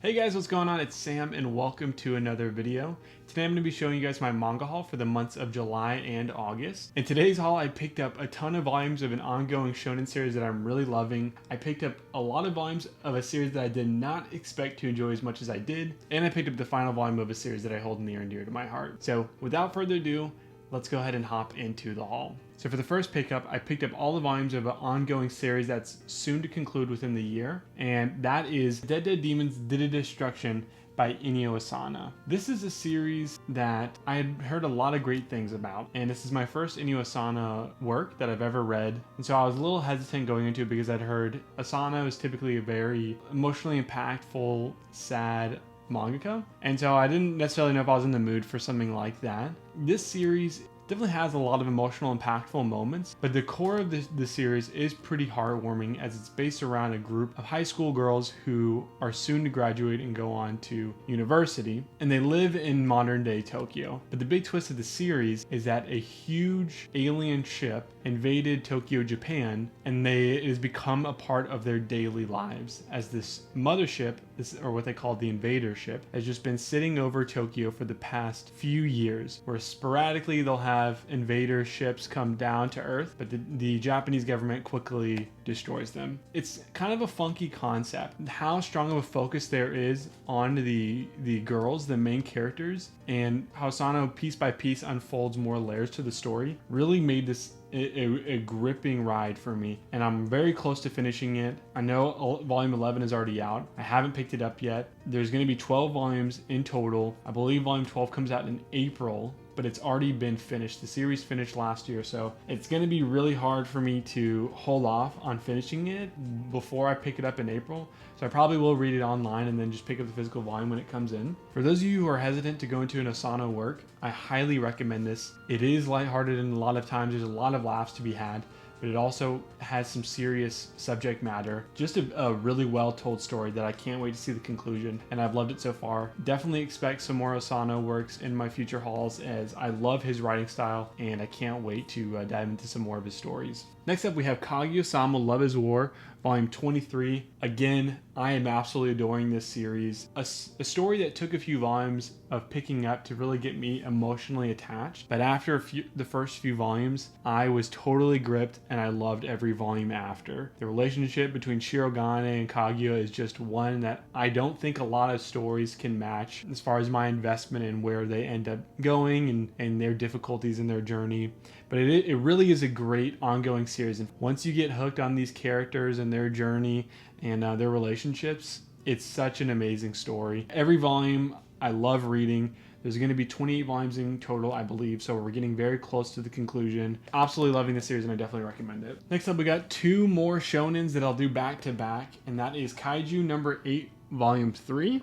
Hey guys, what's going on? It's Sam and welcome to another video. Today I'm going to be showing you guys my manga haul for the months of July and August. In today's haul, I picked up a ton of volumes of an ongoing shonen series that I'm really loving. I picked up a lot of volumes of a series that I did not expect to enjoy as much as I did. And I picked up the final volume of a series that I hold near and dear to my heart. So without further ado, let's go ahead and hop into the haul. So for the first pickup, I picked up all the volumes of an ongoing series that's soon to conclude within the year, and that is Dead Demons Did a Destruction by Inio Asano. This is a series that I had heard a lot of great things about, and this is my first Inio Asano work that I've ever read, and so I was a little hesitant going into it because I'd heard Asano is typically a very emotionally impactful, sad mangaka, and so I didn't necessarily know if I was in the mood for something like that. This series definitely has a lot of emotional, impactful moments, but the core of the series is pretty heartwarming as it's based around a group of high school girls who are soon to graduate and go on to university, and they live in modern day Tokyo. But the big twist of the series is that a huge alien ship invaded Tokyo, Japan, and it has become a part of their daily lives as this mothership, or what they call the invader ship, has just been sitting over Tokyo for the past few years, where sporadically they'll have invader ships come down to Earth, but the Japanese government quickly destroys them. It's kind of a funky concept. How strong of a focus there is on the girls, the main characters, and how Asano piece by piece unfolds more layers to the story really made this a gripping ride for me, and I'm very close to finishing it. I know volume 11 is already out. I haven't picked it up yet. There's going to be 12 volumes in total. I believe volume 12 comes out in April, but it's already been finished. The series finished last year, so it's going to be really hard for me to hold off on finishing it before I pick it up in April. So I probably will read it online and then just pick up the physical volume when it comes in. For those of you who are hesitant to go into an Asano work, I highly recommend this. It is lighthearted, and a lot of times there's a lot of laughs to be had, but it also has some serious subject matter. Just a really well told story that I can't wait to see the conclusion, and I've loved it so far. Definitely expect some more Asano works in my future hauls, as I love his writing style and I can't wait to dive into some more of his stories. Next up, we have Kamisama Love His War, volume 23. Again, I am absolutely adoring this series. A story that took a few volumes of picking up to really get me emotionally attached, but after the first few volumes, I was totally gripped and I loved every volume after. The relationship between Shirogane and Kaguya is just one that I don't think a lot of stories can match as far as my investment in where they end up going and their difficulties in their journey. But it really is a great ongoing series, and once you get hooked on these characters and their journey and their relationships, it's such an amazing story. Every volume I love reading. There's going to be 28 volumes in total, I believe, so we're getting very close to the conclusion. Absolutely loving this series, and I definitely recommend it. Next up, we got two more shonens that I'll do back to back, and that is Kaiju No. 8, Volume 3,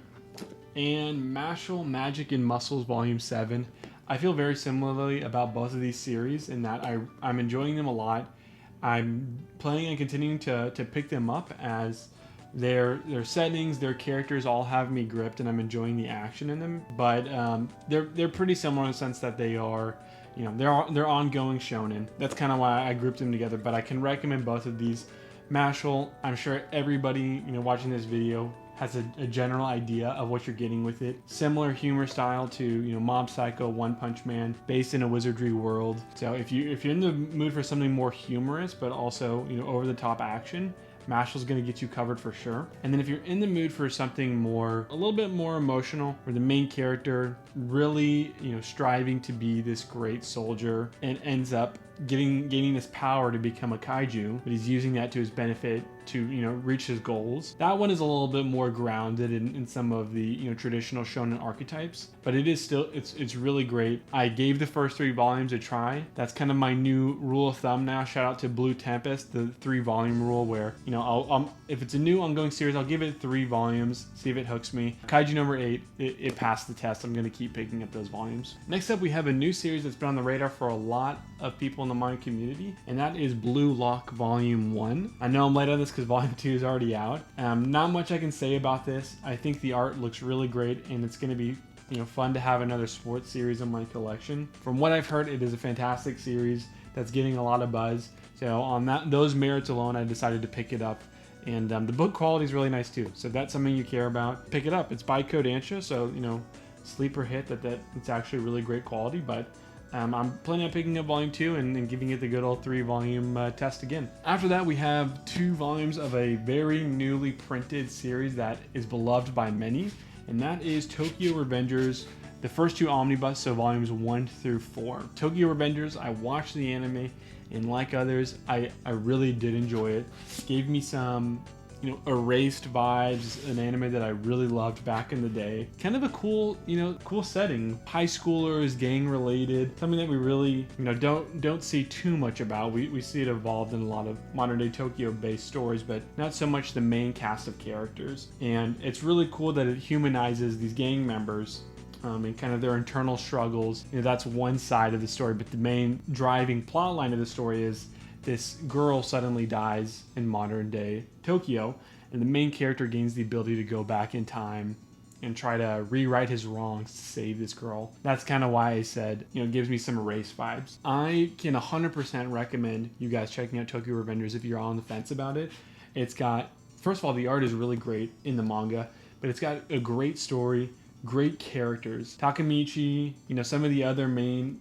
and Mashle Magic and Muscles, Volume 7. I feel very similarly about both of these series in that I'm enjoying them a lot. I'm planning on continuing to pick them up as their settings, their characters all have me gripped, and I'm enjoying the action in them. But they're pretty similar in the sense that they are, they're ongoing shonen. That's kind of why I grouped them together. But I can recommend both of these. Mashle, I'm sure everybody watching this video has a general idea of what you're getting with it. Similar humor style to Mob Psycho, One Punch Man, based in a wizardry world. So if you're in the mood for something more humorous but also over the top action, Mashle's going to get you covered for sure. And then if you're in the mood for something a little bit more emotional, where the main character really striving to be this great soldier and ends up gaining this power to become a kaiju, but he's using that to his benefit to reach his goals. That one is a little bit more grounded in some of the traditional shonen archetypes, but it is still it's really great. I gave the first 3 volumes a try. That's kind of my new rule of thumb now. Shout out to Blue Tempest, the 3-volume rule, where if it's a new ongoing series, I'll give it 3 volumes, see if it hooks me. Kaiju No. 8, it passed the test. I'm going to keep picking up those volumes. Next up, we have a new series that's been on the radar for a lot of people in the manga community, and that is Blue Lock Volume 1. I know I'm late on this because Volume 2 is already out. Not much I can say about this. I think the art looks really great, and it's going to be fun to have another sports series in my collection. From what I've heard, it is a fantastic series that's getting a lot of buzz. So on those merits alone, I decided to pick it up And the book quality is really nice too. So if that's something you care about, pick it up. It's by Kodansha, so sleeper hit that it's actually really great quality. But I'm planning on picking up volume 2 and giving it the good old 3-volume test again. After that, we have 2 volumes of a very newly printed series that is beloved by many, and that is Tokyo Revengers, the first 2 omnibus, so volumes 1 through 4. Tokyo Revengers, I watched the anime, and like others, I really did enjoy it. It gave me some erased vibes, an anime that I really loved back in the day. Kind of a cool setting. High schoolers, gang related, something that we really, don't see too much about. We see it evolved in a lot of modern day Tokyo based stories, but not so much the main cast of characters. And it's really cool that it humanizes these gang members and kind of their internal struggles. That's one side of the story, but the main driving plot line of the story is this girl suddenly dies in modern day Tokyo, and the main character gains the ability to go back in time and try to rewrite his wrongs to save this girl. That's kind of why I said, it gives me some Erase vibes. I can 100% recommend you guys checking out Tokyo Revengers if you're on the fence about it. It's got, first of all, the art is really great in the manga, but it's got a great story, great characters. Takemichi, some of the other main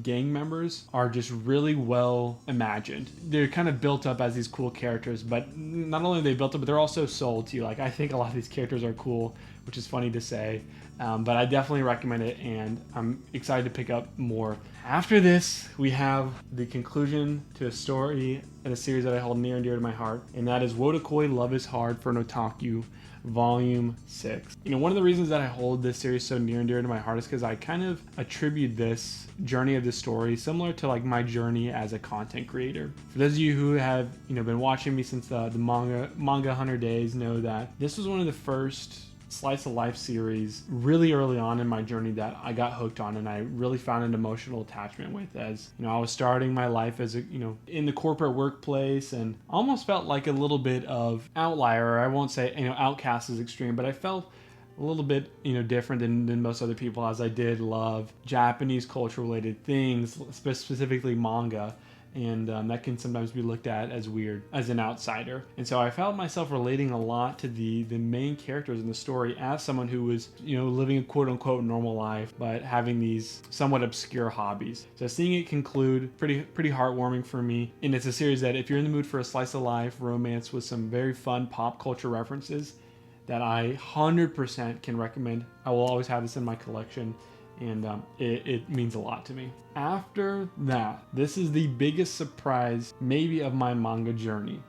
gang members are just really well imagined. They're kind of built up as these cool characters, but not only are they built up, but they're also sold to you. Like, I think a lot of these characters are cool, which is funny to say, but I definitely recommend it, and I'm excited to pick up more. After this, we have the conclusion to a story in a series that I hold near and dear to my heart, and that is Wolokoi Love Is Hard for an Otaku, Volume 6. One of the reasons that I hold this series so near and dear to my heart is because I kind of attribute this journey of this story similar to like my journey as a content creator. For those of you who have been watching me since the manga 100 days know that this was one of the first slice of life series really early on in my journey that I got hooked on, and I really found an emotional attachment with. As I was starting my life as in the corporate workplace, and almost felt like a little bit of outlier. I won't say outcast is extreme, but I felt a little bit different than most other people, as I did love Japanese culture related things, specifically manga. And that can sometimes be looked at as weird as an outsider. And so I felt myself relating a lot to the main characters in the story as someone who was, living a quote unquote normal life, but having these somewhat obscure hobbies. So seeing it conclude, pretty heartwarming for me. And it's a series that if you're in the mood for a slice of life romance with some very fun pop culture references, that I 100% can recommend. I will always have this in my collection, and it means a lot to me. After that, this is the biggest surprise maybe of my manga journey.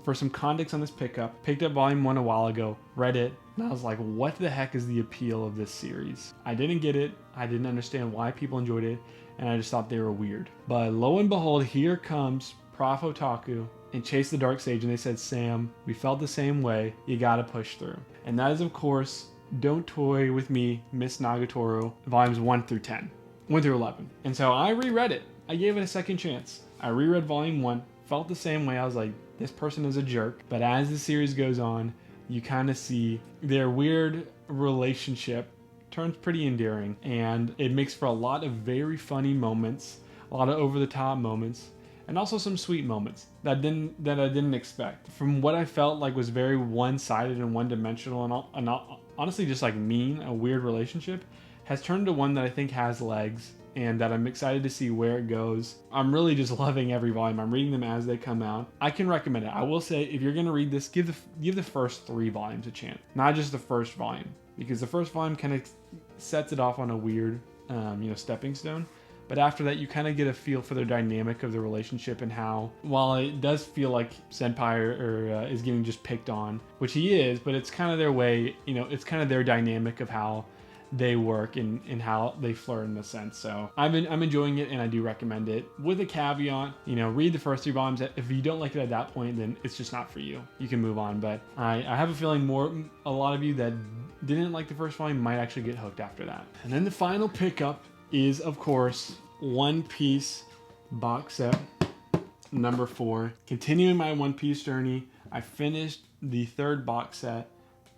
For some context on this picked up volume 1 a while ago, read it, and I was like, what the heck is the appeal of this series? I didn't get it, I didn't understand why people enjoyed it, and I just thought they were weird. But lo and behold, here comes Prof Otaku and Chase the Dark Sage, and they said, Sam, we felt the same way, you gotta push through. And that is, of course, Don't Toy With Me, Miss Nagatoro, volumes 1 through 11. And so I reread it. I gave it a second chance. I reread volume 1, felt the same way. I was like, this person is a jerk. But as the series goes on, you kind of see their weird relationship turns pretty endearing. And it makes for a lot of very funny moments, a lot of over-the-top moments, and also some sweet moments that I didn't expect. From what I felt like was very one-sided and one-dimensional and honestly just like mean, a weird relationship, has turned into one that I think has legs and that I'm excited to see where it goes. I'm really just loving every volume. I'm reading them as they come out. I can recommend it. I will say, if you're going to read this, give the first 3 volumes a chance, not just the first volume, because the first volume kind of sets it off on a weird stepping stone. But after that, you kind of get a feel for the dynamic of the relationship and how, while it does feel like Senpai is getting just picked on, which he is, but it's kind of their way, it's kind of their dynamic of how they work and how they flirt in a sense. So I'm enjoying it, and I do recommend it. With a caveat, read the first 3 volumes. If you don't like it at that point, then it's just not for you. You can move on. But I have a feeling a lot of you that didn't like the first volume might actually get hooked after that. And then the final pickup is, of course, One Piece box set number 4. Continuing my One Piece journey, I finished the 3rd box set,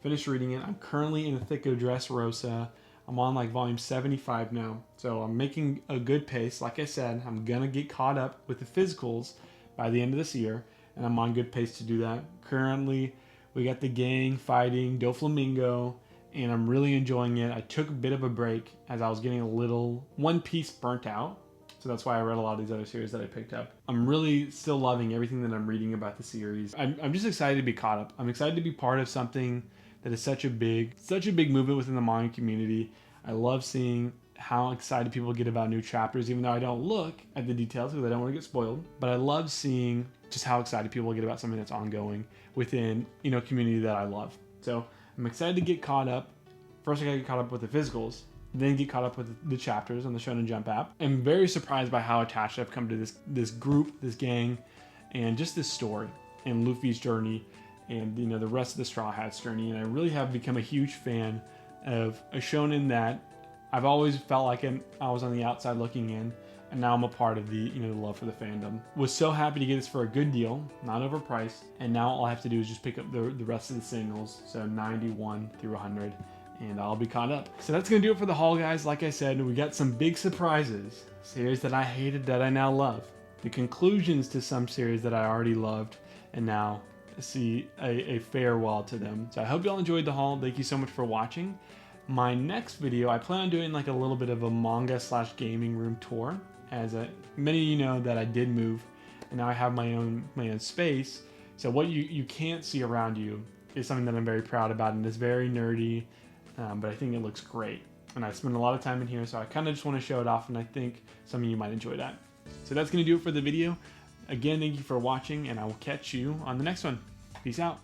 finished reading it. I'm currently in the thick of Dressrosa. I'm on like volume 75 now, so I'm making a good pace. Like I said, I'm gonna get caught up with the physicals by the end of this year, and I'm on good pace to do that. Currently, we got the gang fighting Doflamingo, and I'm really enjoying it. I took a bit of a break as I was getting a little One Piece burnt out. So that's why I read a lot of these other series that I picked up. I'm really still loving everything that I'm reading about the series. I'm just excited to be caught up. I'm excited to be part of something that is such a big movement within the manga community. I love seeing how excited people get about new chapters, even though I don't look at the details because I don't want to get spoiled. But I love seeing just how excited people get about something that's ongoing within, a community that I love. So I'm excited to get caught up. First, I gotta get caught up with the physicals, then get caught up with the chapters on the Shonen Jump app. I'm very surprised by how attached I've come to this group, this gang, and just this story, and Luffy's journey, and the rest of the Straw Hats journey. And I really have become a huge fan of a shonen that I've always felt like I was on the outside looking in, and now I'm a part of the the love for the fandom. Was so happy to get this for a good deal, not overpriced, and now all I have to do is just pick up the rest of the singles, so 91 through 100. And I'll be caught up. So that's going to do it for the haul, guys. Like I said, we got some big surprises. Series that I hated that I now love. The conclusions to some series that I already loved and now see a farewell to them. So I hope y'all enjoyed the haul. Thank you so much for watching. My next video, I plan on doing like a little bit of a manga / gaming room tour. As many of you know that I did move and now I have my own space. So what you can't see around you is something that I'm very proud about, and it's very nerdy. But I think it looks great, and I spend a lot of time in here, so I kind of just want to show it off, and I think some of you might enjoy that. So that's going to do it for the video. Again, thank you for watching, and I will catch you on the next one. Peace out.